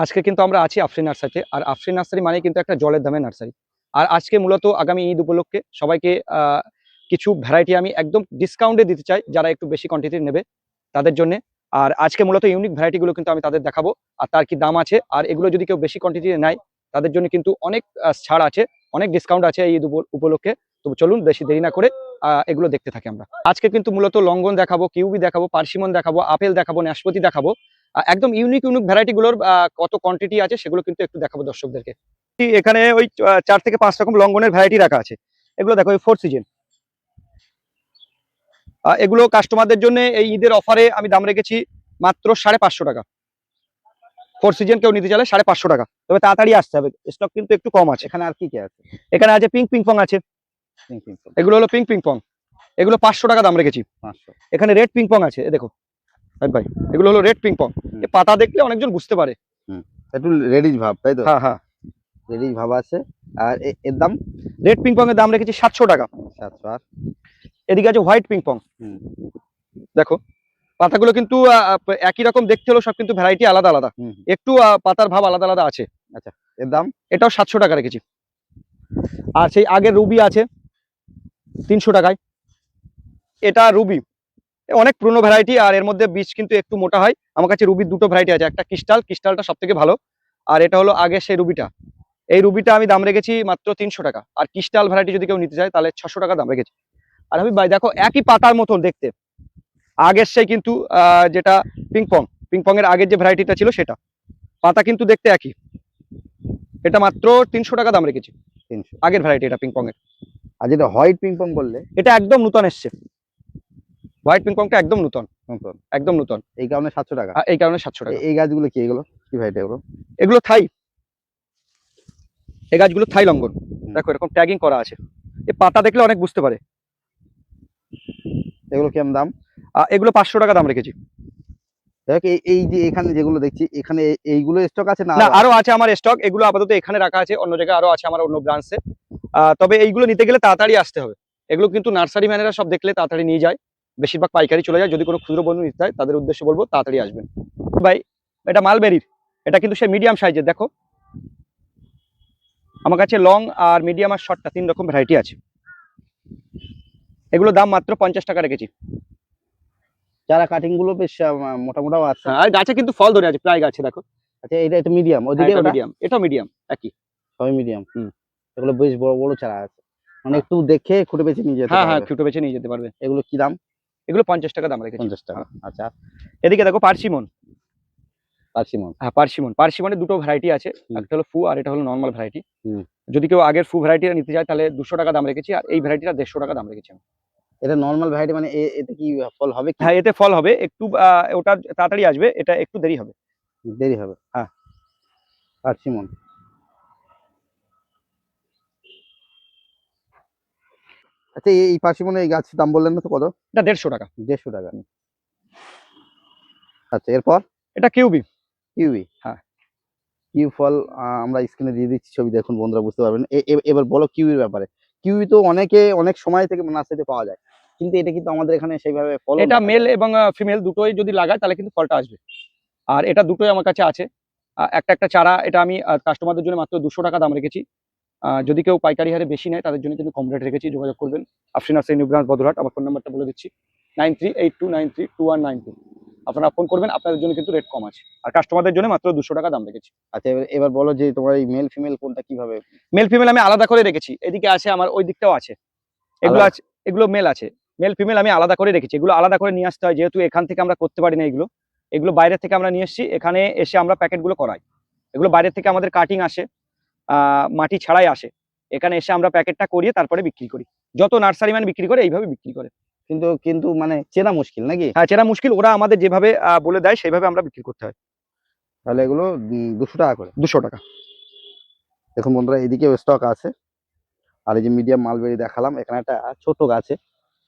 আজকে কিন্তু আমরা আছি আফরিন নার্সারিতে। আর আফরিন নার্সারি মানে কিন্তু একটা জলের দামের নার্সারি। আর আজকে মূলত আগামী ঈদ উপলক্ষে সবাইকে কিছু ভ্যারাইটি আমি একদম ডিসকাউন্টে দিতে চাই, যারা একটু বেশি কোয়ান্টিটি নেবে তাদের জন্য। আর আজকে মূলত ইউনিক ভ্যারাইটিগুলো কিন্তু আমি তাদের দেখাবো, আর তার কি দাম আছে, আর এগুলো যদি কেউ বেশি কোয়ান্টিটি নেয় তাদের জন্য কিন্তু অনেক ছাড় আছে, অনেক ডিসকাউন্ট আছে এই ঈদ উপলক্ষে। তো চলুন বেশি দেরি না করে এগুলো দেখতে থাকি আমরা। আজকে কিন্তু মূলত লঙ্ঘন দেখাবো, কিউবি দেখাবো, পার্সিমন দেখাবো, আপেল দেখাবো, নাশপাতি দেখাবো। একদম ইউনিক ইউনিক ভ্যারাইটিগুলোর কত কোয়ান্টিটি আছে সেগুলো কিন্তু একটু দেখাবো দর্শকদেরকে। এখানে ওই 4 থেকে 5 রকম লঙ্ঘনের ভ্যারাইটি রাখা আছে। এগুলো দেখো, ওই 4 সিজন। এগুলো কাস্টমারদের জন্য এই ঈদের অফারে আমি দাম রেখেছি মাত্র 550 টাকা। 4 সিজন কেউ নিতে চাইলে 550 টাকা, তবে তাড়াতাড়ি আসতে হবে, স্টক কিন্তু একটু কম আছে। এখানে আর কি কি আছে? এখানে আছে পিঙ্ক পিংপং আছে। এগুলো হলো পিঙ্ক পিংপং, এগুলো 500 টাকা দাম রেখেছি। 500। এখানে রেড পিংপং আছে, দেখো ভাই, এগুলো হলো রেড পিংপং। এই পাতা দেখলে অনেকজন বুঝতে পারে। একটু রেডিশ ভাব, তাই তো? হ্যাঁ হ্যাঁ, রেডিশ ভাব আছে। আর এর দাম? রেড পিংপং এর দাম রেখেছি 700 টাকা। 700। আর এদিকে আছে হোয়াইট পিংপং। দেখো পাতাগুলো কিন্তু একই রকম দেখতে হলো, সব কিন্তু ভ্যারাইটি আলাদা আলাদা, একটু পাতার ভাব আলাদা আলাদা আছে। আচ্ছা, এর দাম? এটাও 700 টাকা রেখেছি। আর সেই আগের রুবি আছে 300 টাকায়। এটা রুবি, অনেক পুরনো ভ্যারাইটি, আর এর মধ্যে বীজ কিন্তু একটু মোটা হয়। আমার কাছে রুবির দুটো ভ্যারাইটি আছে, একটা ক্রিস্টালটা সব থেকে ভালো, আর এটা হলো আগে সেই রুবিটা। এই রুবিটা আমি দাম রেখেছি মাত্র 300 টাকা। আর ক্রিস্টাল ভ্যারাইটি যদি কেউ নিতে চায় তাহলে 600 টাকা দাম রেখেছি। আর আমি ভাই দেখো, একই পাতার মতন দেখতে, আগের সেই কিন্তু যেটা পিংপং এর আগের যে ভ্যারাইটিটা ছিল সেটা, পাতা কিন্তু দেখতে একই। এটা মাত্র 300 টাকা দাম রেখেছি, 300 আগের ভ্যারাইটি এটা পিংপং এর। আর যেটা হোয়াইট পিংপং বললে, এটা একদম নতুন এসছে। হোয়াইট পিংপংটা একদম নতুন, একদম নতুন। এই কারণে 700 টাকা। এই কারণে 700 টাকা। এই গাছগুলো কি, এগুলো কি ভ্যারাইটি? এগুলো থাই, এই গাছগুলো থাই লঙ্ঘন। দেখো এরকম ট্যাগিং করা আছে, এই পাতা দেখলে অনেক বুঝতে পারে। এগুলো কেমন দাম? এগুলো 500 টাকা দাম রেখেছি। দেখ এই যে এখানে যেগুলো দেখছি, এখানে এইগুলো স্টক আছে না? আরো আছে আমার স্টক, এগুলো আপাতত এখানে রাখা আছে, অন্য জায়গায় আরো আছে আমার অন্য ব্রাঞ্চে। তবে এইগুলো নিতে গেলে তাড়াতাড়ি আসতে হবে। এগুলো কিন্তু নার্সারি ম্যানেরা সব দেখলে তাড়াতাড়ি নিয়ে যায়, বেশিরভাগ পাইকারি চলে যায়। যদি কোনো ক্ষুদ্র বন্ধু নিতে চায় তাদের উদ্দেশ্যে বলবো তাড়াতাড়ি আসবেন ভাই। এটা মালবেরির, এটা কিন্তু সে মিডিয়াম সাইজের। দেখো আমার কাছে লং আর মিডিয়াম আর শর্টটা 3 রকম ভ্যারাইটি আছে। এগুলো দাম মাত্র 50 টাকা রেখেছি। চারা কাটিং গুলো বেশ মোটামোটাও আছে। আর গাছে কিন্তু ফল ধরে আছে, প্রায় গাছে দেখো। আচ্ছা, এটা মিডিয়াম, ওদিকে মিডিয়াম, এটাও মিডিয়াম, একই সবই মিডিয়াম। এগুলো বেশ বড় বড় চারা আছে, মানে একটু দেখে খুঁটে বেছে নিয়ে যেতে পারবে। হ্যাঁ, খুঁটে বেছে নিয়ে যেতে পারবে। এগুলো কি দাম? এগুলো 50 টাকা দাম রেখেছি। 50 টাকা। আচ্ছা, এদিকে দেখো পার্সিমন। হ্যাঁ, পার্সিমনের দুটো ভ্যারাইটি আছে, একটা হলো ফু আর এটা হলো নর্মাল ভ্যারাইটি। যদি কেউ আগের ফু ভ্যারাইটিটা নিতে চায় তাহলে 200 টাকা দাম রেখেছি, আর এই ভ্যারাইটিটা 150 টাকা দাম রেখেছি। এটা নর্মাল ভ্যারাইটি, মানে এতে কি ফল হবে? হ্যাঁ, এতে ফল হবে একটু, ওটা তাড়াতাড়ি আসবে, এটা একটু দেরি হবে। হ্যাঁ, পার্সিমন। আচ্ছা, এই পার্সিমনের এই গাছের দাম বললেন না তো, কত? এটা 150 টাকা। 150 টাকা। আচ্ছা, এরপর এটা কিউবি। হ্যাঁ, কিউ ফল আমরা স্ক্রিনে দিয়ে দিচ্ছি, ছবি দেখুন বন্ধুরা, বুঝতে পারবেন। এবার বলো কিউইর ব্যাপারে। কিউই তো অনেক সময় থেকে নার্সারিতে পাওয়া যায়, কিন্তু এটা কিন্তু আমাদের এখানে সেইভাবে ফল। এটা মেল এবং ফিমেল দুটোই যদি লাগায় তাহলে কিন্তু ফলটা আসবে। আর এটা দুটোই আমার কাছে আছে। একটা চারা, এটা আমি কাস্টমারদের জন্য মাত্র 200 টাকা দাম রেখেছি। যদি কেউ পাইকারি হারে বেশি নেয় তাদের জন্য কিন্তু কম রেট রেখেছি, যোগাযোগ করবেন। Afrin nursery, new branch, Badarhat. আমার ফোন নাম্বারটা বলে দিচ্ছি, 9382932192। আপনারা ফোন করবেন, আপনাদের জন্য কিন্তু রেট কম আছে। আর কাস্টমারদের জন্য মাত্র 200 টাকা দাম রেখেছি। আচ্ছা, এবার বলো যে তোমার এই মেল ফিমেল কোনটা কিভাবে? মেল ফিমেল আমি আলাদা করে রেখেছি, এদিকে আছে আমার, ওই দিকটাও আছে। এগুলো আছে, এগুলো মেল আছে, মেল ফিমেল আমি আলাদা করে রেখেছি। এগুলো আলাদা করে নিয়ে আসতে হয়, যেহেতু এখান থেকে আমরা করতে পারি না। এগুলো বাইরে থেকে আমরা নিয়ে এসেছি, এখানে এসে আমরা প্যাকেটগুলো করাই। এগুলো বাইরে থেকে আমাদের কাটিং আসে, মাটি ছাড়াই আসে, এখানে এসে আমরা প্যাকেটটা করিয়ে তারপরে বিক্রি করি। যত নার্সারি ম্যান বিক্রি করে এইভাবে বিক্রি করে। কিন্তু মানে চেনা মুশকিল নাকি? হ্যাঁ, চেনা মুশকিল। ওরা আমাদের যেভাবে বলে দেয় সেইভাবে আমরা বিক্রি করতে হয়। তাহলে এগুলো 200 টাকা করে। 200 টাকা। দেখুন বন্ধুরা, এদিকেও স্টক আছে। আর এই যে মিডিয়াম মালবেরি দেখালাম, এখানে একটা ছোট গাছে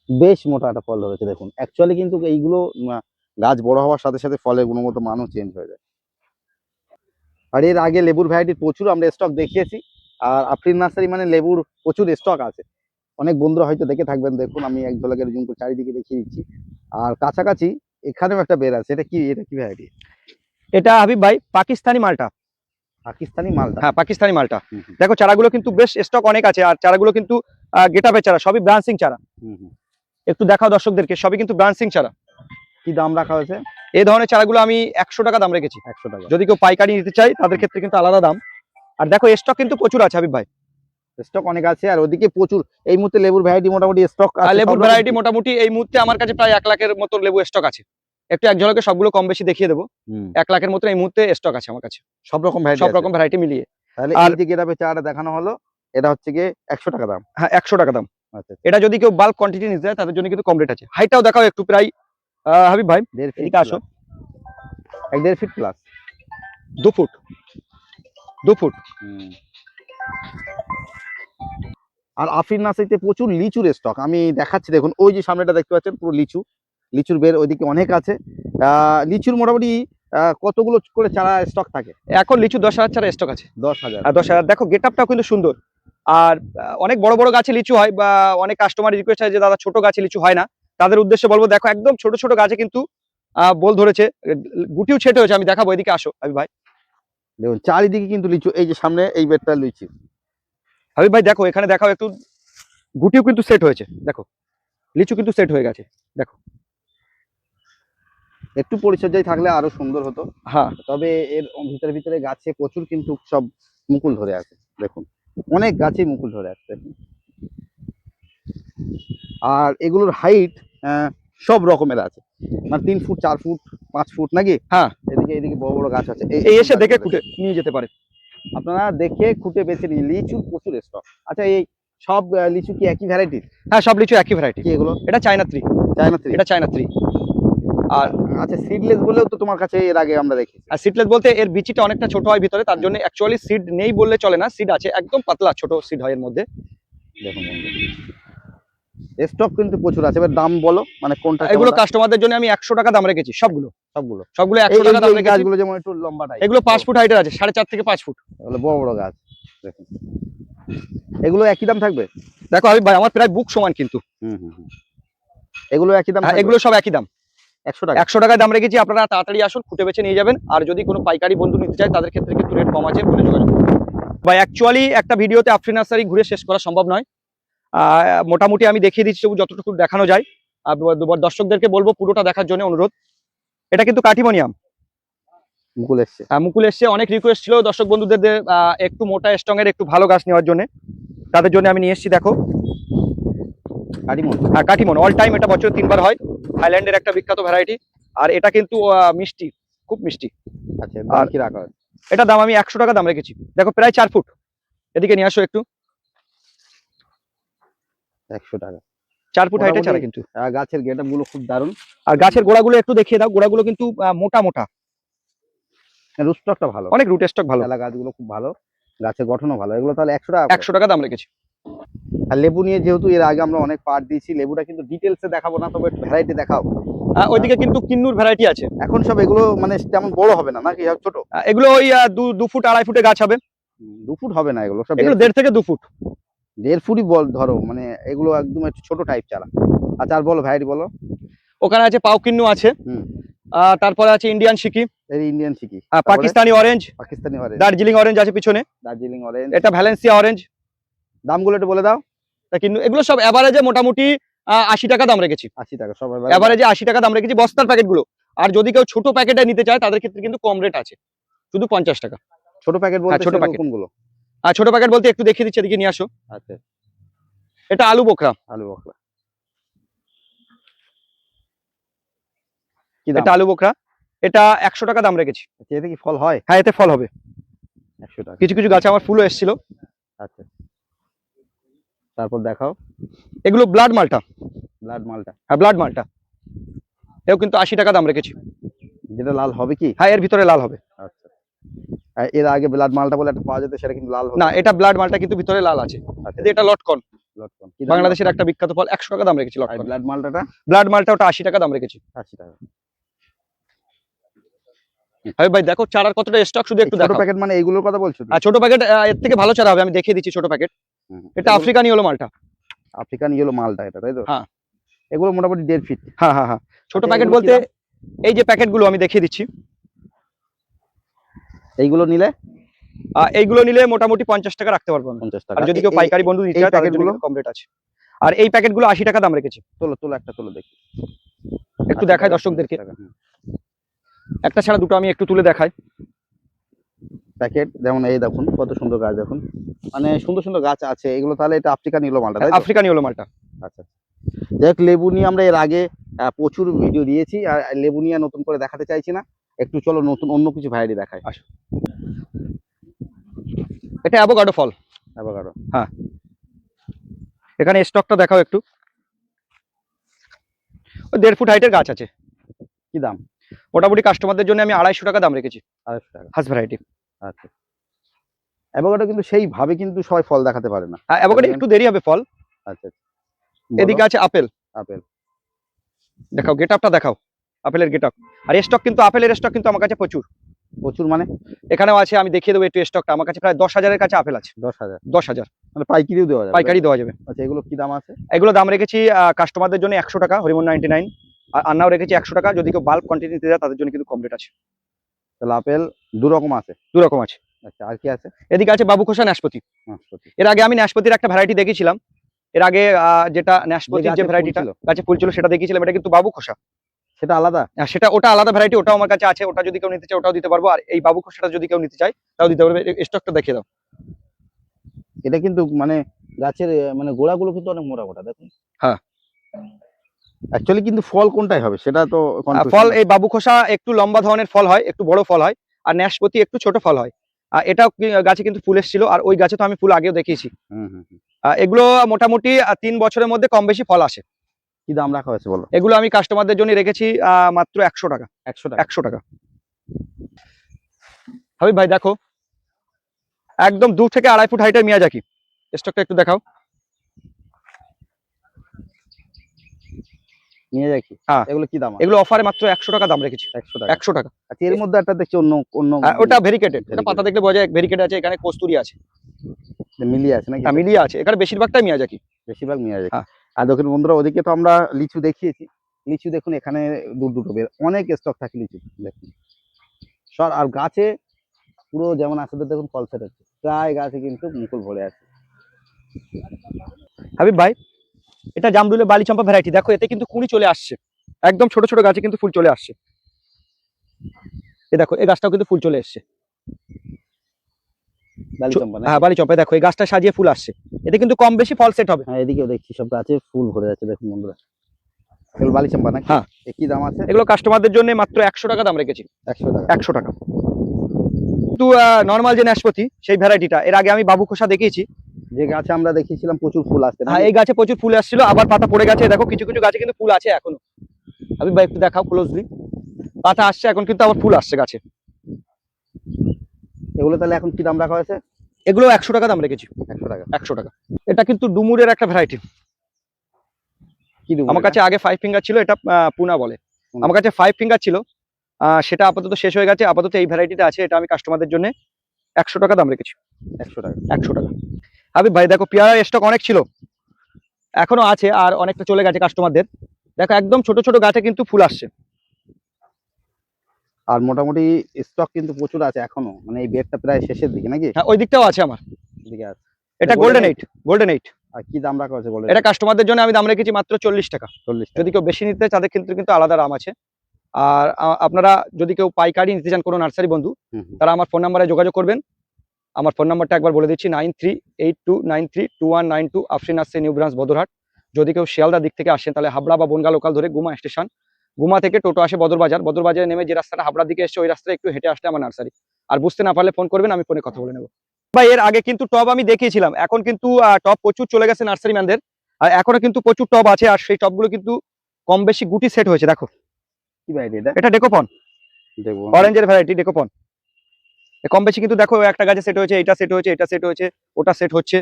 বেশ মোটা একটা ফল ধরেছে দেখুন। অ্যাকচুয়ালি কিন্তু এইগুলো গাছ বড় হওয়ার সাথে সাথে ফলের গুণগত মানও চেঞ্জ হয়ে যায়। আর এর আগে লেবুর ভ্যারাইটি প্রচুর আমরা স্টক দেখিয়েছি। আর আফরিন নার্সারি মানে লেবুর প্রচুর স্টক আছে। অনেক বন্ধুরা হয়তো দেখে থাকবেন, দেখুন আমি এক ঝলকের জুম করে চারিদিকে দেখিয়ে দিচ্ছি। আর কাছাকাছি এখানেও একটা বের আছে, এটা কি ভ্যারাইটি? এটা হাবিব ভাই পাকিস্তানি মালটা। পাকিস্তানি মালটা। হ্যাঁ পাকিস্তানি মালটা। হুম, হুম, দেখো চারাগুলো কিন্তু বেশ স্টক অনেক আছে, আর চারাগুলো কিন্তু গেটআপের চারা, সবই ব্রাঞ্চিং চারা। হুম, হুম। একটু দেখাও দর্শকদেরকে, সবই কিন্তু ব্রাঞ্চিং চারা। কি দাম রাখা হয়েছে? এই ধরনের চারাগুলো আমি 100 টাকা দাম রেখেছি। 100 টাকা। যদি কেউ পাইকারি নিতে চায় তাদের ক্ষেত্রে কিন্তু আলাদা দাম। আর দেখো স্টক কিন্তু প্রচুর আছে হাবিব ভাই। স্টক অনেক আছে, আর ওদিকে প্রচুর এই মুহূর্তে লেবুর ভ্যারাইটি মোটামুটি স্টক আর আছে। লেবুর সব রকম ভ্যারাইটি কি? মোটামুটি এই মুহূর্তে আমার কাছে প্রায় 1 লাখের মতো লেবু স্টক আছে। একটু এক ঝলকে সবগুলো কম বেশি দেখিয়ে দেবো। হুম, 1 লাখের মতো এই মুহূর্তে স্টক আছে আমার কাছে, সব রকম ভ্যারাইটি সব আছে। রকম ভ্যারাইটি মিলিয়ে। তাহলে আর এই যে গেটআপের চারাটা দেখানো হলো, এটা হচ্ছে গিয়ে 100 টাকা দাম। হ্যাঁ 100 টাকা দাম। আচ্ছা, এটা যদি কেউ বাল্ক কোয়ান্টিটি নিতে চায় তাদের জন্য কিন্তু কম রেট আছে। হাইটটাও দেখাও একটু, প্রায় হাবিব ভাই 1.5 ফিট এদিকে আসো। 1.5 ফিট প্লাস। 2 foot 2 foot. আর আফরিন নার্সারিতে প্রচুর লিচুর স্টক আমি দেখাচ্ছি। দেখুন ওই যে সামনেটা দেখতে পাচ্ছেন, পুরো লিচুর বের ওইদিকে অনেক আছে। লিচুর মোটামুটি কতগুলো করে চারা স্টক থাকে? এখন লিচু 10,000 চারা স্টক আছে। 10,000। 10,000। দেখো গেটআপটাও কিন্তু সুন্দর। আর অনেক বড় বড় গাছে লিচু হয়, বা অনেক কাস্টমার রিকোয়েস্ট হয় যে দাদা ছোট গাছে লিচু হয় না, তাদের উদ্দেশ্যে বলবো দেখো একদম ছোট ছোট গাছে কিন্তু বোল ধরেছে, গুটিও ছেটে হয়েছে। আমি দেখাবো, এদিকে আসো হাবিব ভাই। দেখুন চারিদিকে কিন্তু লিচু, এই যে সামনে এই বেডটা লিচু। হাবিব ভাই দেখো এখানে দেখাও একটু, গুটিও কিন্তু সেট হয়েছে। দেখো লিচু কিন্তু সেট হয়ে গেছে। দেখো একটু পরিচর্যায় থাকলে আরো সুন্দর হতো। হ্যাঁ তবে এর ভিতরে ভিতরে গাছে প্রচুর কিন্তু সব মুকুল ধরে আছে। দেখুন অনেক গাছে মুকুল ধরে আছে দেখুন। আর এগুলোর হাইট সব রকমের আছে, মানে 3 ফুট 4 ফুট 5 ফুট নাকি? হ্যাঁ এদিকে এদিকে বড় বড় গাছ আছে। এই এসে দেখে খুঁটে নিয়ে যেতে পারে। আপনারা দেখে খুঁটে বেছে নিন। লিচুর প্রচুর স্টক। আচ্ছা এই সব লিচু কি একই ভ্যারাইটির? হ্যাঁ সব লিচু একই ভ্যারাইটি। কি এগুলো? এটা চায়না 3। চায়না 3? এটা চায়না 3। আর আচ্ছা সিডলেস বলেও তো তোমার কাছে এর আগে আমরা দেখেছি। আর সিডলেস বলতে এর বিচিটা অনেকটা ছোট হয় ভিতরে, তার জন্য অ্যাকচুয়ালি সিড নেই বললে চলে না, সিড আছে, একদম পাতলা ছোট সিড হয় এর মধ্যে। দেখুন স্টক কিন্তু প্রচুর আছে। এবার দাম বলো, মানে কোনটা এগুলো কাস্টমারদের জন্য আমি 100 টাকা দাম রেখেছি সবগুলো। সবগুলো? 100 টাকা দাম এই রেখেছি। গাছগুলো যেমন একটু লম্বা টাইপ, এগুলো 5 ফুট হাইটের আছে, 4.5 থেকে 5 ফুট। এগুলো বড় বড় গাছ। দেখুন এগুলো একই দাম থাকবে? দেখো হাবিব ভাই আমার প্রায় বুক সমান কিন্তু। হুম হুম হুম। এগুলো একই দাম হ্যাঁ থাকবে? এগুলো সব একই দাম। 100 টাকা? 100 টাকায় দাম রেখেছি, আপনারা তাড়াতাড়ি আসুন, খুঁটে বেছে নিয়ে যাবেন। আর যদি কোনো পাইকারি বন্ধু নিতে চায় তাদের ক্ষেত্রে কিন্তু রেট কম আছে, ফোনে যোগাযোগ করুন। ভাই অ্যাকচুয়ালি একটা ভিডিওতে আফরিন নার্সারি ঘুরে শেষ করা সম্ভব নয়। মোটামুটি আমি দেখিয়ে দিচ্ছি যতটুকু দেখানো যায়। দর্শকদেরকে বলবো পুরোটা দেখার জন্য অনুরোধ। এটা কিন্তু কাঠিমনিয়াম মুকুল এসছে। মুকুল এসছে। অনেক রিকোয়েস্ট ছিল দর্শক বন্ধুদের একটু মোটা স্ট্রং এর একটু ভালো গাছ নেওয়ার জন্য, তাদের জন্য আমি নিয়ে এসেছি। দেখো কাটিমন? কাঠিমন অল টাইম, এটা বছর 3 বার হয়, থাইল্যান্ডের একটা বিখ্যাত ভ্যারাইটি। আর এটা কিন্তু মিষ্টি, খুব মিষ্টি। আচ্ছা দাম কি রাখা হয়? এটা দাম আমি 100 টাকা দাম রেখেছি। দেখো প্রায় 4 ফুট। এদিকে নিয়ে আসো একটু। 100 টাকা? 4 ফুট হাইটে মোটামুটি ছাড়া কিন্তু। গাছের গেটআপ গুলো খুব দারুণ। আর গাছের গোড়াগুলো একটু দেখিয়ে দাও, গোড়াগুলো কিন্তু মোটা মোটা, রুট স্টকটা ভালো, অনেক রুট স্টক ভালো। চালা গাছগুলো খুব ভালো, গাছের গঠনও ভালো। এগুলো তাহলে 100 টাকা? 100 টাকা দাম রেখেছি। আর লেবু নিয়ে যেহেতু এর আগে আমরা অনেক পার্ট দিয়েছি, লেবুটা কিন্তু ডিটেলসে দেখাবো না, তবে ভ্যারাইটি দেখাও। ওইদিকে কিন্তু কিন্নুর ভ্যারাইটি আছে। এখন সব এগুলো মানে তেমন বড় হবে না নাকি, ছোট? এগুলো ওই 2 ফুট 2.5 ফুটে গাছ হবে। 2 ফুট হবে না, এগুলো সব এগুলো 1.5 থেকে 2 ফুট। 1.5 ফুটই বল ধরো, মানে এগুলো একদম একটু ছোট টাইপ চারা। আচ্ছা আর বলো ভ্যারাইটি বলো। ওখানে আছে পাও কিন্নু আছে। হুম। তারপরে আছে ইন্ডিয়ান শিকি, এই ইন্ডিয়ান শিকি, Pakistani orange, Pakistani orange, Darjeeling orange আছে পিছনে, দার্জিলিং অরেঞ্জ। এটা ভ্যালেন্সিয়া অরেঞ্জ। দামগুলো একটু বলে দাও। কিন্তু এগুলো সব এভারেজে মোটামুটি 80 টাকা দাম রেখেছি। 80 টাকা সব এভারেজে 80 টাকা দাম রেখেছি বস্তার প্যাকেটগুলো। আর যদি কেউ ছোট প্যাকেটে নিতে চায় তাদের ক্ষেত্রে কিন্তু কম রেট আছে, শুধু 50 টাকা। ছোট প্যাকেট বলতে ছোট সেগুলো প্যাকেট। কোনগুলো? আর ছোট প্যাকেট বলতে একটু দেখিয়ে দিচ্ছি, এদিকে নিয়ে আসো। আচ্ছা এটা আলু বোখরা। আলু বখরা কি দাম? এটা আলু বোখরা, এটা 100 টাকা দাম রেখেছি। আচ্ছা, এতে কি ফল হয়? হ্যাঁ এতে ফল হবে। 100 টাকা। কিছু কিছু গাছে আমার ফুলও এসেছিল। আচ্ছা তারপর দেখাও। এগুলো ব্লাড মালটা। ব্লাড মালটা? হ্যাঁ ব্লাড মালটা, এও কিন্তু 80 টাকা দাম রেখেছি। যেটা লাল হবে কি? হ্যাঁ এর ভিতরে লাল হবে। আচ্ছা আর এর আগে ব্লাড মালটা বলে একটা পাওয়া যেত, সেটা কিন্তু লাল হবে না, এটা ব্লাড মালটা কিন্তু ভিতরে লাল আছে। আচ্ছা এটা লটকন, লটকন কি দাম? বাংলাদেশের একটা বিখ্যাত ফল। 100 টাকা দাম রেখেছি আর লটকন। ব্লাড মালটাটা? ব্লাড মালটা ওটা 80 টাকা দাম রেখেছি। 80 টাকা। হাবিব ভাই দেখো চারার কতটা স্টক, শুধু একটু ছোট দেখো। প্যাকেট মানে এইগুলোর কথা বলছো তুমি? আর ছোট প্যাকেট এর থেকে ভালো চারা হবে, আমি দেখিয়ে দিচ্ছি ছোট প্যাকেট। এটা আফ্রিকান ইয়েলো মালটা। আফ্রিকান ইয়েলো মালটা এটা, তাই তো? হ্যাঁ। এগুলো মোটামুটি 1.5 ফিট। হ্যাঁ হ্যাঁ হ্যাঁ। ছোট আচ্ছা, প্যাকেট এগুলো কি বলতে দাম? এই যে প্যাকেটগুলো আমি দেখিয়ে দিচ্ছি। এইগুলো নিলে এইগুলো নিলে মোটামুটি 50 টাকা রাখতে পারবো আমি। 50 আর টাকা। যদি কেউ পাইকারি বন্ধু নিতে এই চায় তাদের জন্য প্যাকেটগুলো? কিন্তু কম রেট আছে। আর এই প্যাকেটগুলো 80 টাকা দাম রেখেছি। তোলো তোলো, একটা তোলো দেখি। একটু 80 দেখাই টাকা, 50 দর্শকদেরকে, টাকা। একটা ছাড়া দুটো আমি একটু তুলে দেখাই। প্যাকেট যেমন এই দেখুন কত সুন্দর গাছ, দেখুন মানে সুন্দর সুন্দর গাছ আছে এগুলো। তাহলে এটা আফ্রিকান ইয়েলো মালটা, তাই তো? আফ্রিকান ইয়েলো মালটা। আচ্ছা। যাই হোক, লেবু নিয়ে আমরা এর আগে প্রচুর ভিডিও দিয়েছি, আর লেবু নিয়ে নতুন করে দেখাতে চাইছি না। একটু চলো নতুন অন্য কিছু ভ্যারাইটি দেখাই। আসো। এটা অ্যাভোকাডো ফল। অ্যাভোকাডো। হ্যাঁ, এখানে স্টকটা দেখাও একটু। ওই 1.5 ফুট হাইটের গাছ আছে। কি দাম? মোটামুটি কাস্টমারদের জন্য আমি 250 টাকা দাম রেখেছি। 250 টাকা। হাস ভ্যারাইটি। আচ্ছা। অ্যাভোকাডো কিন্তু সেই ভাবে কিন্তু সবাই ফল দেখাতে পারে না। হ্যাঁ, অ্যাভোকাডো একটু দেরি হবে ফল। আচ্ছা। এদিকে আছে আপেল। আপেল দেখাও, গেট আপটা দেখাও, আপেলের গেট আপ। আর স্টক কিন্তু, আপেলের স্টক কিন্তু আমার কাছে প্রচুর। প্রচুর মানে? এখানেও আছে, আমি দেখিয়ে দেবো একটু স্টকটা। আমার কাছে প্রায় 10,000-এর কাছে আপেল আছে। 10,000? 10,000 মানে পাইকারিও দেওয়া যাবে? পাইকারি দেওয়া যাবে। আচ্ছা, এগুলো কি দাম আছে? এগুলো দাম রেখেছি কাস্টমারদের জন্য 100 টাকা, হরিমন 99। আর আন্নাও রেখেছি 100 টাকা। যদি কেউ বাল্ক কোয়ান্টিটি নিতে যায় তাদের জন্য কিন্তু কম রেট আছে। তাহলে আপেল দু রকম আছে? দু রকম আছে। আচ্ছা, আর কি আছে? এদিকে আছে বাবুখোসা নাশপাতি। নাশপাতি। এর আগে আমি নাশপাতির একটা ভ্যারাইটি দেখিয়েছিলাম। এর আগে যেটা নাশপাতির যে ভ্যারাইটিটা গাছে ফুল ছিল সেটা দেখিয়েছিলাম। এটা কিন্তু বাবুখোসা। সেটা আলাদা? সেটা, ওটা আলাদা ভ্যারাইটি, ওটাও আমার কাছে আছে। ওটা যদি কেউ নিতে চায় ওটাও দিতে পারবো। আর এই বাবুখোসাটা যদি কেউ নিতে চায় তাও দিতে পারবে। স্টকটা দেখিয়ে দাও। এটা কিন্তু মানে গাছের মানে গোড়াগুলো কিন্তু অনেক মোটা মোটা, দেখুন। হ্যাঁ। অ্যাকচুয়ালি কিন্তু ফল কোনটাই হবে সেটা তো ফল এই বাবুখোসা একটু লম্বা ধরনের ফল হয়, একটু বড় ফল হয়। আর নাশপাতি একটু ছোট ফল হয়। এটাও গাছে কিন্তু ফুল এসেছিল। আর ওই গাছে তো আমি ফুল আগেও দেখিয়েছি। এগুলো মোটামুটি 3 বছরের মধ্যে কম বেশি ফল আসে। কি দাম রাখা হয়েছে বলো? এগুলো আমি কাস্টমারদের জন্য রেখেছি মাত্র 100 টাকা। 100 টাকা? 100 টাকা। হাবিব ভাই দেখো, একদম 2 থেকে 2.5 ফুট হাইটের মিয়াজাকি। স্টকটা একটু দেখাও। নিয়ে যাই কি? হ্যাঁ। এগুলো কি দাম? এগুলো অফারে মাত্র 100 টাকা দাম রেখেছি। 100 টাকা? 100 টাকা। আচ্ছা, এর মধ্যে একটা দেখছি অন্য অন্য ওটা ভেরিকেটেড। ওটা পাতা দেখলে বোঝা যায় ভেরিকেট আছে। এখানে কস্তুরি আছে। মিলিয়ে আছে নাকি? হ্যাঁ, মিলিয়ে আছে। এখানে বেশিরভাগটাই মিয়াজাকি। বেশিরভাগ মিয়াজাকি। হ্যাঁ। আর দেখুন বন্ধুরা, ওদিকে তো আমরা লিচু দেখিয়েছি। লিচু দেখুন এখানে দুটো বের অনেক স্টক থাকে লিচু, দেখুন সর। আর গাছে পুরো যেমন আসলে দেখুন ফল সেট হচ্ছে, প্রায় গাছে কিন্তু মুকুল ভরে আছে। হাবিব ভাই, এটা জামরুলের বালি চম্পা ভ্যারাইটি। দেখো এতে কিন্তু কুঁড়ি চলে আসছে। একদম ছোট ছোট গাছে কিন্তু ফুল চলে আসছে। এই দেখো, এই গাছটাও কিন্তু ফুল চলে এসছে। বালি চম্পা না? হ্যাঁ, বালি চম্পা। দেখো এই গাছটা সাজিয়ে ফুল আসছে। এতে কিন্তু কম বেশি ফল সেট হবে। হ্যাঁ, এদিকেও দেখছি সব গাছে ফুল ভরে আছে, দেখুন বন্ধুরা। এগুলো বালি চম্পা না? হ্যাঁ। কি দাম আছে? এগুলো কাস্টমারদের জন্য মাত্র 100 টাকা দাম রেখেছি। 100 টাকা? 100 টাকা। কিন্তু নর্মাল যে নাশপাতি সেই ভ্যারাইটিটা এর আগে আমি বাবুখোসা দেখিয়েছি। যে গাছে আমরা দেখিয়েছিলাম প্রচুর ফুল আসছে না? হ্যাঁ, এই গাছে প্রচুর ফুল আসছিল, আবার পাতা পড়ে গেছে। দেখো কিছু কিছু গাছে কিন্তু ফুল আছে এখনো। হাবিব ভাই একটু দেখাও ক্লোজলি। পাতা আসছে এখন, কিন্তু আবার ফুল আসছে গাছে। এগুলো তাহলে এখন কি দাম রাখা হয়েছে? এগুলো 100 টাকা দাম রেখেছি। 100 টাকা? 100 টাকা। এটা কিন্তু ডুমুরের একটা ভ্যারাইটি। কি ডুমুর? আমার কাছে আগে 5 ফিঙ্গার ছিল, এটা পুনা বলে। আমার কাছে 5 ফিঙ্গার ছিল, সেটা আপাতত শেষ হয়ে গেছে। আপাতত এই ভ্যারাইটিটা আছে। এটা আমি কাস্টমারদের জন্য 100 টাকা দাম রেখেছি। 100 টাকা? 100 টাকা। হাবিব ভাই দেখো, পেয়ারার স্টক অনেক ছিল, এখনো আছে। আর অনেকটা চলে গেছে কাস্টমারদের। দেখো একদম ছোট ছোট গাছে কিন্তু ফুল আসছে। আর মোটামুটি স্টক কিন্তু প্রচুর আছে এখনো, মানে এই বেডটা প্রায় শেষের দিকে নাকি? হ্যাঁ, ওই দিকটাও আছে আমার। দিকে আছে। এটা গোল্ডেন 8। গোল্ডেন 8। আর কি দাম রাখা হয়েছে বলে? এটা কাস্টমারদের জন্য আমি দাম রেখেছি মাত্র 40 টাকা। 40 টাকা? যদি কেউ বেশি নিতে চায় তাদের ক্ষেত্রে কিন্তু আলাদা দাম আছে। আর আপনারা যদি কেউ পাইকারি নিতে চান কোনো নার্সারি বন্ধু, তারা আমার ফোন নাম্বারে যোগাযোগ করবেন। আমার ফোন নাম্বারটা একবার বলে দিচ্ছি, 9382932192, Afrin nursery, new branch, Badarhat. যদি কেউ শিয়ালদার দিক থেকে আসেন তাহলে হাবড়া বা বনগা লোকাল ধরে গুমা স্টেশন, গুমা থেকে টোটো আসে বদরবাজার, বদরবাজারে নেমে যে রাস্তাটা হাবড়ার দিকে এসছে ওই রাস্তায় একটু হেঁটে আসলে আমার নার্সারি। আর বুঝতে না পারলে ফোন করবেন, আমি ফোনে কথা বলে নেবো। ভাই এর আগে কিন্তু টব আমি দেখিয়েছিলাম, এখন কিন্তু টব প্রচুর চলে গেছে নার্সারি ম্যানদের। আর এখনো কিন্তু প্রচুর টব আছে। আর সেই টবগুলো কিন্তু কম বেশি গুটি সেট হয়েছে। দেখো কি ভাই এটা? এটা ডেকোপন, দেখবো। অরেঞ্জের ভ্যারাইটি ডেকোপন। কম বেশি কিন্তু দেখো একটা গাছে সেট হয়েছে, এটা সেট হয়েছে, এটা সেট হয়েছে, ওটা সেট হচ্ছে।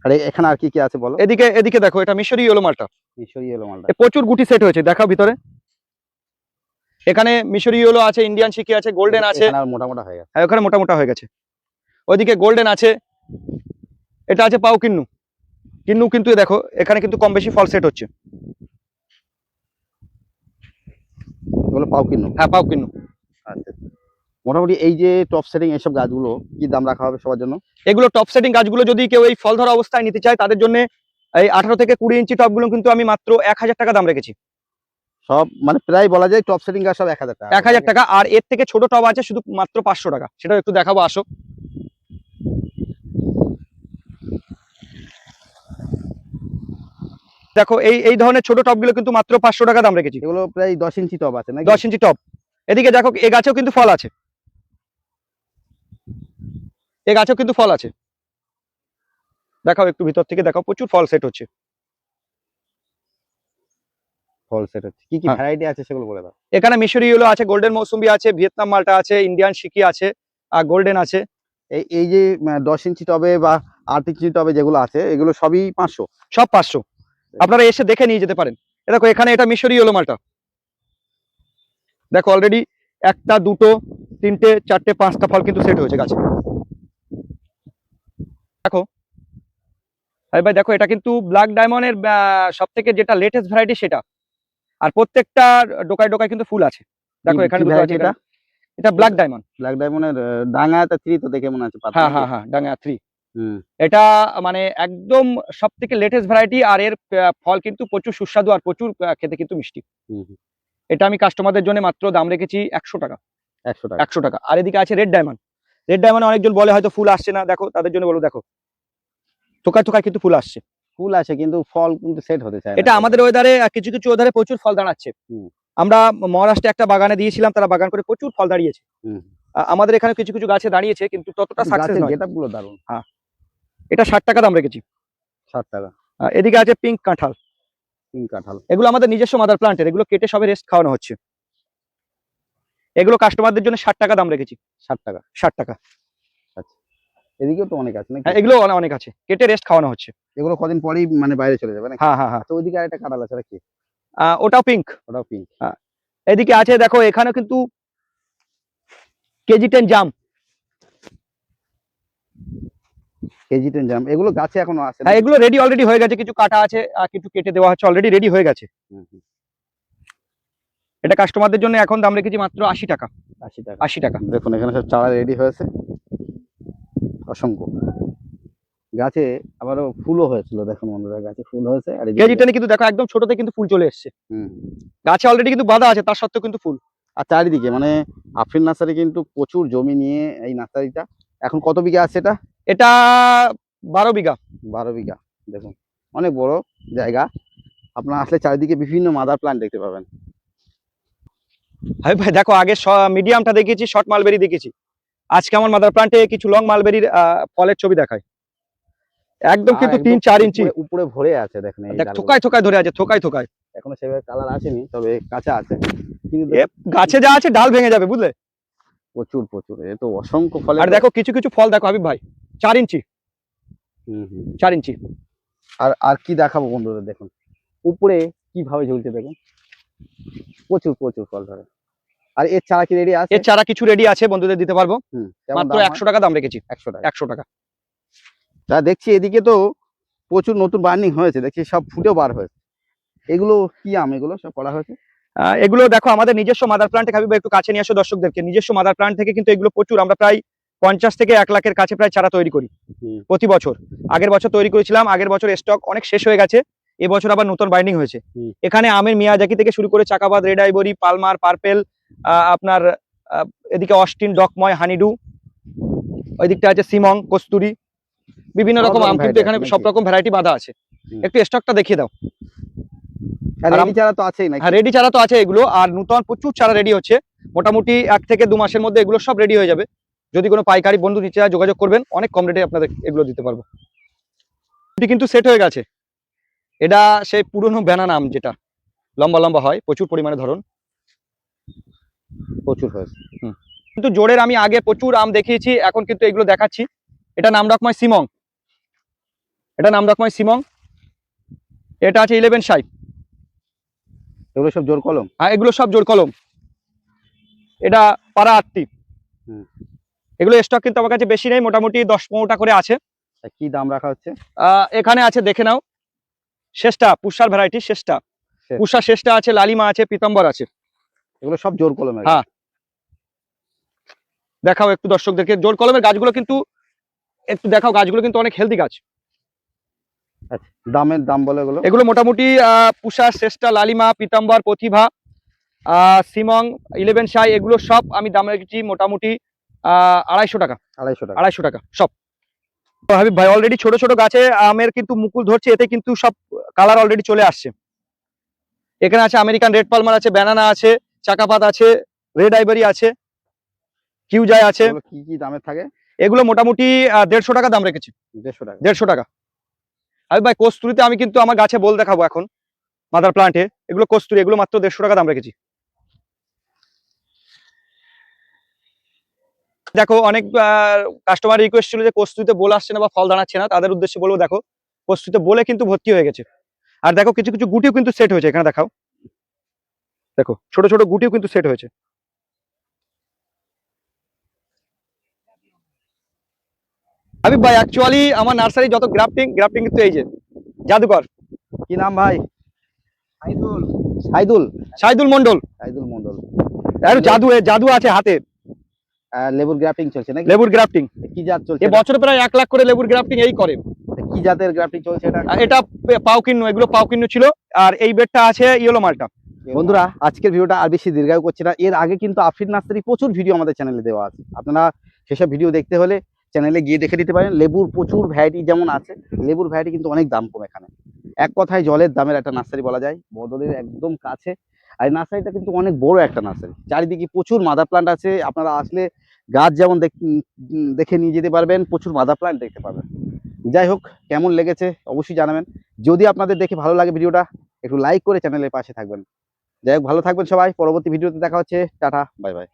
আর এখানে আর কি কি আছে বলো? এদিকে এদিকে দেখো, এটা মিশরি ইয়েলো মালটা। মিশরি ইয়েলো মালটা? প্রচুর গুটি সেট হয়েছে, দেখাও ভিতরে। এখানে মিশরি ইয়েলো আছে, ইন্ডিয়ান শিকি আছে, গোল্ডেন আছে। আর মোটা মোটা হয়ে গেছে। হ্যাঁ, ওখানে মোটা মোটা হয়ে গেছে। ওইদিকে গোল্ডেন আছে। এটা আছে পাও কিন্নু। কিন্নু কিন্তু দেখো এখানে কিন্তু কম বেশি ফল সেট হচ্ছে। এগুলো পাও কিন্নু? হ্যাঁ, পাও কিন্নু। আচ্ছা। মোটামুটি এই যে টপ সেটিং এইসব গাছগুলো কি দাম রাখা হবে সবার জন্য? এগুলো টপ সেটিং গাছগুলো যদি কেউ এই ফল ধরা অবস্থায় নিতে চায় তাদের জন্য এই 18 থেকে 20 ইঞ্চি টপগুলো কিন্তু আমি মাত্র 1000 টাকা দাম রেখেছি। সব মানে প্রায় বলা যায় টপ সেটিং গাছ সব 1000 টাকা। 1000 টাকা। আর এর থেকে ছোট টব আছে শুধু মাত্র 500 টাকা, সেটাও একটু দেখাবো, আসো। দেখো এই এই ধরনের ছোট টবগুলো কিন্তু মাত্র 500 টাকা দাম রেখেছি। এগুলো প্রায় 10 ইঞ্চি টব আছে নাকি? 10 ইঞ্চি টব। এদিকে দেখো এই গাছেও কিন্তু ফল আছে, এই গাছেও কিন্তু ফল আছে। দেখাও একটু ভিতর থেকে দেখাও, প্রচুর ফল সেট হচ্ছে। ফল সেট হচ্ছে। কি কি হ্যাঁ। ভ্যারাইটি আছে সেগুলো বলে দাও। এখানে মিশরি ইয়েলো আছে, গোল্ডেন মৌসুম্বি আছে, ভিয়েতনাম মালটা আছে, ইন্ডিয়ান সিকি আছে, আর গোল্ডেন আছে। এই যে 10 ইঞ্চি টবে বা 8 ইঞ্চি টবে যেগুলো আছে এগুলো সবই 500? সব 500। আপনারা এসে দেখে নিয়ে যেতে পারেন। এ দেখো এখানে এটা মিশরি ইয়েলো মালটা, দেখো অলরেডি 1টা 2টো 3টে 4টে 5টা ফল কিন্তু সেট হয়েছে গাছে। দেখো আরে ভাই দেখো এটা কিন্তু ব্ল্যাক ডায়মন্ডের সব থেকে যেটা লেটেস্ট ভ্যারাইটি সেটা, আর প্রত্যেকটা ডোকায় ডোকায় কিন্তু ফুল আছে। দেখো কি এখানে দুটো variety আছে, এটা ব্ল্যাক ডায়মন্ড। ব্ল্যাক ডায়মন্ডের ডাঙাটা 3 তো দেখে মনে হচ্ছে পাতা হ্যাঁ নাকি? হ্যাঁ হ্যাঁ, ডাঙ্গা 3। হুম। এটা মানে একদম সব থেকে লেটেস্ট ভ্যারাইটি, আর এর ফল কিন্তু প্রচুর সুস্বাদু আর প্রচুর খেতে কিন্তু মিষ্টি। হুম। এটা আমি কাস্টমারদের জন্য মাত্র দাম রেখেছি 100 টাকা। 100 টাকা। 100 টাকা। আর এদিকে আছে রেড ডায়মন্ড। রেড ডায়মন্ড অনেকজন বলে হয়তো ফুল আসছে না, দেখো তাদের জন্য বলবো, দেখো থোকায় থোকায় কিন্তু ফুল আসছে। ফুল আছে কিন্তু ফল কিন্তু সেট হতে চায় না। এটা আমাদের ওয়েদারে কিছু কিছু ওয়েদারে প্রচুর ফল দাঁড়াচ্ছে। হুম। আমরা মহারাষ্ট্রে একটা বাগানে দিয়েছিলাম, তারা বাগান করে প্রচুর ফল দাঁড়িয়েছে। হুম। আমাদের এখানে কিছু কিছু গাছে দাঁড়িয়েছে কিন্তু ততটা সাকসেস গাছের নয়। গেটআপ গুলো দারুণ। এটা 60 টাকা দাম রেখেছি। 60 টাকা। এদিকে আছে পিঙ্ক কাঁঠাল। পিঙ্ক কাঁঠাল। এগুলো আমাদের নিজস্ব মাদার প্লান্টের, এগুলো কেটে সবে রেস্ট খাওয়ানো হচ্ছে। এগুলো কাস্টমারদের জন্য 60 টাকা দাম রেখেছি। 60 টাকা। 60 টাকা। আচ্ছা। এদিকেও তো অনেক আছে নাকি? হ্যাঁ এগুলো অনেক আছে, কেটে রেস্ট খাওয়ানো হচ্ছে। এগুলো কদিন পরেই মানে বাইরে চলে যাবে নাকি? হ্যাঁ হ্যাঁ হ্যাঁ। আচ্ছা ওইদিকে আরেকটা কাঁঠাল আছে নাকি? ওটাও পিঙ্ক। ওটাও পিঙ্ক। এদিকে আছে দেখো এখানে কিন্তু কেজি 10 জাম। কেজি 10 জাম। এগুলো গাছে এখনো আছে হ্যাঁ নাকি? এগুলো রেডি অলরেডি হয়ে গেছে, কিছু কাটা আছে আর কিছু কেটে দেওয়া হচ্ছে, অলরেডি রেডি হয়ে গেছে। হুম, হুম। এটা কাস্টমারদের জন্য এখন দাম রেখেছি মাত্র 80 টাকা। 80 টাকা। 80 টাকা। দেখুন এখানে সব চারা রেডি হয়েছে অসংখ্য। গাছে আবারও ফুলও হয়েছিল, দেখুন বন্ধুরা গাছে ফুল হয়েছে। আর এই যে কেজি 10 কিন্তু দেখো একদম ছোটতে কিন্তু ফুল চলে এসছে। হুম। গাছে অলরেডি কিন্তু বাঁধা আছে, তার সত্ত্বেও কিন্তু ফুল। আর চারিদিকে মানে আফরিন নার্সারি কিন্তু প্রচুর জমি নিয়ে এই নার্সারিটা। এখন কত বিঘা আছে এটা? এটা 12 বিঘা। 12 বিঘা। দেখুন অনেক বড় জায়গা। আপনারা আসলে চারিদিকে বিভিন্ন মাদার প্লান্ট দেখতে পাবেন। ভাই ভাই দেখো আগে মিডিয়ামটা দেখেছি, শর্ট মালবেরি দেখেছি, আজকে আমার মাদার প্লান্টে কিছু লং মালবেরির ফলের ছবি দেখায়। একদম কিন্তু 3-4 ইঞ্চি উপরে ভরে আছে দেখুন এই দেখ, ডালগুলো। থোকায় থোকায় ধরে আছে, থোকায় থোকায়। এখনো সেভাবে কালার আসেনি, তবে কাঁচা আছে। কিন্তু গাছে যা আছে ডাল ভেঙে যাবে, বুঝলে? প্রচুর প্রচুর, এ তো অসংখ্য ফল। আর দেখো কিছু কিছু ফল দেখো হাবিব ভাই, 4 ইঞ্চি। 4 ইঞ্চি। আর আর কি দেখাবো বন্ধুদের, দেখুন উপরে কিভাবে ঝুলছে দেখুন, প্রচুর প্রচুর ফল ধরে। আর এর চারা কি রেডি আছে? এর চারা কিছু রেডি আছে, বন্ধুদের দিতে পারবো। কেমন মাত্র দাম হয়? 100 টাকা দাম রেখেছি। 100 টাকা। 100 টাকা। তা দেখছি এদিকে তো প্রচুর নতুন বার্নিং হয়েছে, দেখছি সব ফুটেও বার হয়েছে। এগুলো কি আম, এগুলো সব করা হয়েছে? এগুলো দেখো আমাদের নিজস্ব মাদার প্লান্ট থেকে, হাবিব ভাই একটু কাছে নিয়ে আসো দর্শকদেরকে, নিজস্ব মাদার প্লান্ট থেকে কিন্তু এগুলো প্রচুর, আমরা প্রায় 50 থেকে 1 লাখের কাছে প্রায় চারা তৈরি করি প্রতি বছর। আগের বছর তৈরি করেছিলাম, আগের বছর স্টক অনেক শেষ হয়ে গেছে, এবছর আবার নতুন বাইন্ডিং হয়েছে। এখানে আমের মিয়াজাকি থেকে শুরু করে চাকাবাদ, রেড আইভরি, পালমার, পার্পেল, আপনার এদিকে অস্টিন, ডকময়, হানিডু, ওই দিকটা আছে সিমং, কস্তুরি, বিভিন্ন রকম আম কিন্তু এখানে সব রকম ভ্যারাইটি বাঁধা আছে। একটু স্টকটা দেখিয়ে দাও। আর রেডি চারা তো আছেই নাকি? হ্যাঁ রেডি চারা তো আছে এগুলো, আর নতুন প্রচুর চারা রেডি হচ্ছে, মোটামুটি 1 থেকে 2 মাসের মধ্যে এগুলো সব রেডি হয়ে যাবে। যদি কোনো পাইকারি বন্ধু নিচে যোগাযোগ করবেন, অনেক কম রেটে আপনাদের এগুলো দিতে পারবো। এটি কিন্তু সেট হয়ে গেছে, এটা সেই পুরনো ব্যানানা আম যেটা লম্বা লম্বা হয়, প্রচুর পরিমাণে ধরুন, প্রচুর হয়েছে। কিন্তু জোরের আমি আগে প্রচুর আম দেখিয়েছি, এখন কিন্তু এগুলো দেখাচ্ছি। এটা নাম ডাকময় সিমং, এটা নাম ডাকময় সিমং। এটা আছে 1160। এগুলো সব জোর কলম? হ্যাঁ এগুলো সব জোর কলম। এটা পারা 8টি। এগুলো স্টক কিন্তু আমার কাছে বেশি নেই, মোটামুটি 10-15টা করে আছে। কি দাম রাখা হচ্ছে? এখানে আছে দেখে নাও, শেষটা পুষার ভ্যারাইটি, শেষটা পুষা, শেষটা আছে, লালিমা আছে, পিতম্বর আছে। এগুলো সব জোর কলম? হ্যাঁ দেখাও একটু দর্শকদেরকে। জোর কলমের গাছগুলো কিন্তু একটু দেখাও, গাছগুলো কিন্তু অনেক হেলদি গাছ। আচ্ছা, দামের দাম বলে এগুলো? এগুলো মোটামুটি পুষা, শ্রেষ্ঠা, লালিমা, পীতাম্বর, প্রতিভা, সিমং, 11 শাই, এগুলো সব আমি দাম রেখেছি মোটামুটি 250 টাকা। 250 টাকা। 250 টাকা সব। তো হাবিব ভাই, অলরেডি ছোট ছোট গাছে আমের কিন্তু মুকুল ধরছে, এতে কিন্তু সব কালার অলরেডি চলে আসছে। এখানে আছে আমেরিকান রেড পালমার আছে, ব্যানানা আছে, চাকাপাত আছে, রেড আইভরি আছে, কিউজাই আছে। এগুলো কি কি দামের থাকে? এগুলো মোটামুটি 150 টাকা দাম রেখেছি। 150 টাকা। 150 টাকা। হাবিব ভাই, কস্তুরিতে আমি কিন্তু আমার গাছে বল দেখাবো এখন, মাদার প্লান্টে। এগুলো কস্তুরি, এগুলো মাত্র 150 টাকা দাম রেখেছি। দেখো, অনেক কাস্টমার রিকোয়েস্ট ছিল যে কস্তুরিতে বল আসছে না বা ফল দাঁড়াচ্ছে না, তাদের উদ্দেশ্যে বলবো দেখো, কস্তুরিতে বলে কিন্তু ভর্তি হয়ে গেছে। আর দেখো, কিছু কিছু গুটিও কিন্তু সেট হয়েছে, এখানে দেখাও, দেখো ছোট ছোট গুটিও কিন্তু সেট হয়েছে। হাবিব ভাই, অ্যাকচুয়ালি আমার নার্সারি যত গ্রাফটিং কিন্তু এই যে জাদুকর। কি নাম ভাই? সাইদুল। সাইদুল। শাহিদুল মন্ডল। সাইদুল মন্ডল। আর জাদু আছে হাতে। লেবুর গ্রাফটিং চলছে নাকি? লেবুর গ্রাফটিং কি জাত চলছে? এ বছরে প্রায় 1 লাখ করে লেবুর গ্রাফটিং এই করে। কি জাতের গ্রাফটিং চলছে এটা? এটা পাউকিন্ন, এগুলো পাউকিন্ন ছিল। আর এই বেডটা আছে ইয়েলো মালটা। বন্ধুরা, আজকের ভিডিওটা আর বেশি দীর্ঘায়ু করছে না। এর আগে কিন্তু আফরিন নার্সারি প্রচুর ভিডিও আমাদের চ্যানেলে দেওয়া আছে, আপনারা সেসব ভিডিও দেখতে হলে চ্যানেলে গিয়ে দেখে নিতে পারেন। লেবুর প্রচুর ভ্যারাইটি যেমন আছে, লেবুর ভ্যারাইটি কিন্তু অনেক দাম কম এখানে। এক কথায় জলের দামের একটা নার্সারি বলা যায়, বদলের একদম কাছে। আর এই নার্সারিটা কিন্তু অনেক বড় একটা নার্সারি, চারিদিকে প্রচুর মাদার প্লান্ট আছে। আপনারা আসলে গাছ যেমন দেখে নিয়ে যেতে পারবেন, প্রচুর মাদার প্লান্ট দেখতে পাবেন। যাই হোক, কেমন লেগেছে অবশ্যই জানাবেন। যদি আপনাদের দেখে ভালো লাগে ভিডিওটা, একটু লাইক করে চ্যানেলের পাশে থাকবেন। যাই হোক, ভালো থাকবেন সবাই। পরবর্তী ভিডিওতে দেখা হচ্ছে। Tata, bye bye.